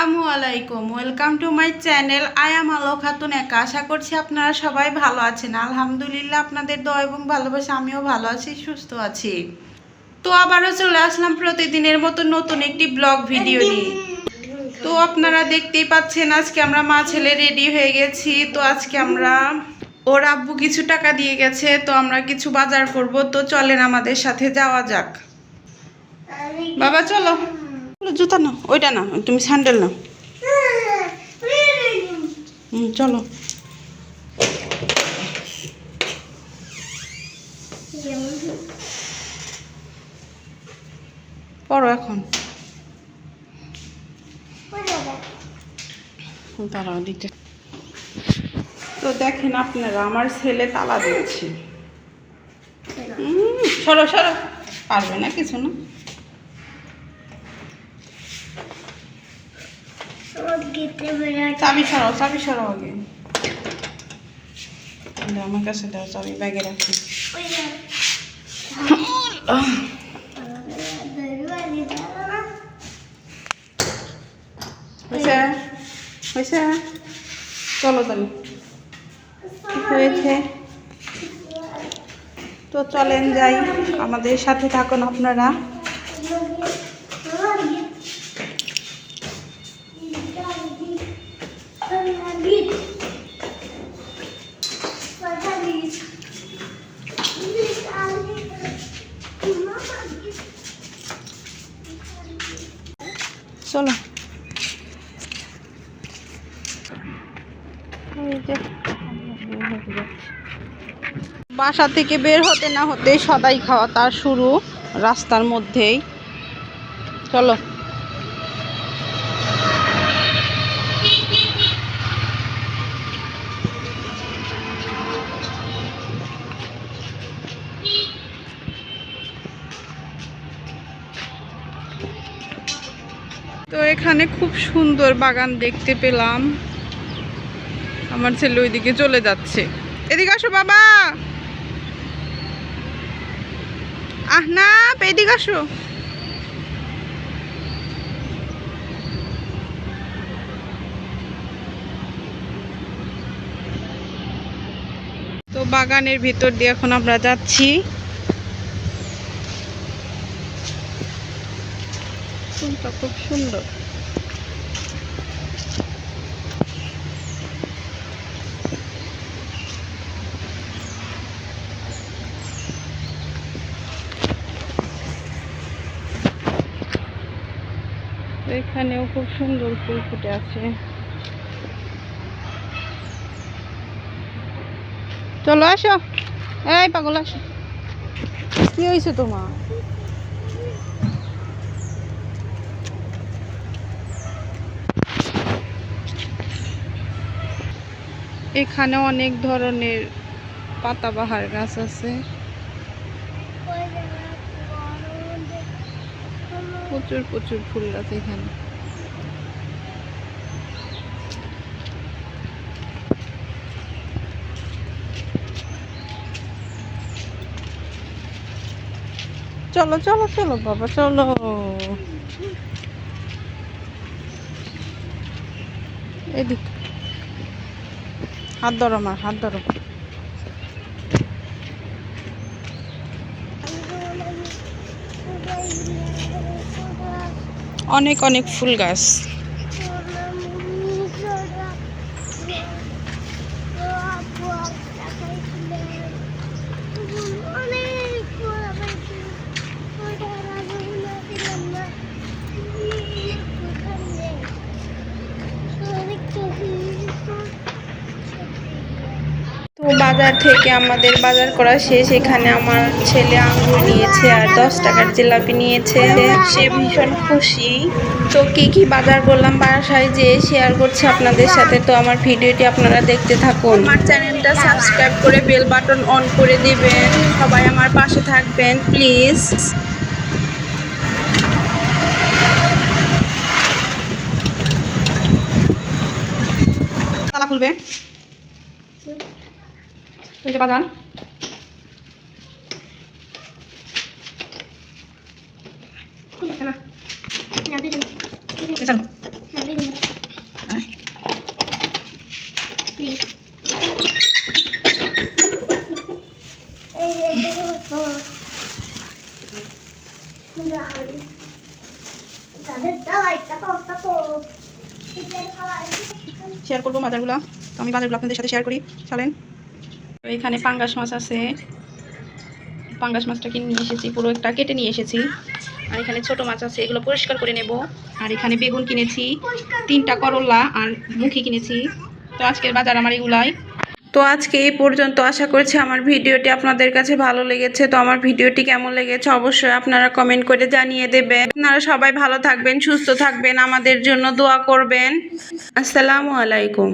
আসসালামু আলাইকুম, welcome to my channel. I am আলো খাতুন একা। আশা করছি আপনারা সবাই ভালো আছেন। আলহামদুলিল্লাহ, আপনাদের দোয়া এবং ভালোবাসা আমিও ভালো আছি, সুস্থ আছি। তো আবারও চলে আসলাম প্রতিদিনের মতো নতুন একটি ব্লগ ভিডিও নিয়ে। তো আপনারা দেখতেই পাচ্ছেন, আজকে আমরা মা ছেলে রেডি হয়ে গেছি। তো আজকে আমরা ওর আব্বু কিছু টাকা দিয়ে গেছে, তো আমরা কিছু বাজার করব। তো চলেন আমাদের সাথে যাওয়া যাক। বাবা চলো। জুতা না, ওইটা না, তুমি স্যান্ডেল নাও। চলো। পড়ো এখন। তারা দিতে। তো দেখেন আপনারা, আমার ছেলে তালা দিচ্ছে। সরো সরো, পারবে না, কিছু না। চাবি সরাও, চাবি সরাও আগে। আমার কাছে দাও, চাবি ব্যাগে রাখি। হয়েছে হয়েছে, চলো তাহলে। হয়েছে তো চলেন যাই, আমাদের সাথে থাকুন আপনারা। চলো। বাসা থেকে বের হতে না হতে সদাই খাওয়া তার শুরু, রাস্তার মধ্যেই। চলো। তো এখানে খুব সুন্দর বাগান দেখতে পেলাম। আমার ছেলে ওইদিকে চলে যাচ্ছে। এদিকে আসো বাবা। না, এদিকে আসো। তো বাগানের ভিতর দিয়ে এখন আমরা যাচ্ছি। ফুলটা খুব সুন্দর। এখানেও খুব সুন্দর ফুল ফুটে আছে। চলো আসো। এই পাগল, আসো। কি হয়েছে তোমার? এখানে অনেক ধরনের পাতাবাহার গাছ আছে। প্রচুর প্রচুর ফুল গাছ এখানে। চলো চলো চলো বাবা, চলো। এদিক, হাত ধরো, আমার হাত ধরো। অনেক অনেক ফুল গাছ। তো বাজার থেকে আমাদের বাজার করা শেষ। এখানে আমার ছেলে আঙ্গুর নিয়েছে আর 10 টাকার জিলাপি নিয়েছে। সে ভীষণ খুশি। তো কি কি বাজার করলাম বাসায় যেয়ে শেয়ার করছি আপনাদের সাথে। তো আমার ভিডিওটি আপনারা দেখতে থাকুন। আমার চ্যানেলটা সাবস্ক্রাইব করে বেল বাটন অন করে দিবেন। সবাই আমার পাশে থাকবেন প্লিজ। তালা খুলবে। এই যে বাজার। চলো। শেয়ার করবো বাজারগুলো, তো আমি বাজারগুলো আপনাদের সাথে শেয়ার করি, চলেন। তো এখানে পাঙ্গাস মাছ আছে, পাঙ্গাস মাছটা কিনে নিয়ে এসেছি, পুরো একটা কেটে নিয়ে এসেছি। আর এখানে ছোট মাছ আছে, এগুলো পরিষ্কার করে নেব। আর এখানে বেগুন কিনেছি, 3টা করলা আর মুখি কিনেছি। তো আজকের বাজার আমার এগুলাই। তো আজকে এই পর্যন্ত, আশা করছি আমার ভিডিওটি আপনাদের কাছে ভালো লেগেছে। তো আমার ভিডিওটি কেমন লেগেছে অবশ্যই আপনারা কমেন্ট করে জানিয়ে দেবেন। আপনারা সবাই ভালো থাকবেন, সুস্থ থাকবেন, আমাদের জন্য দোয়া করবেন। আসসালামু আলাইকুম।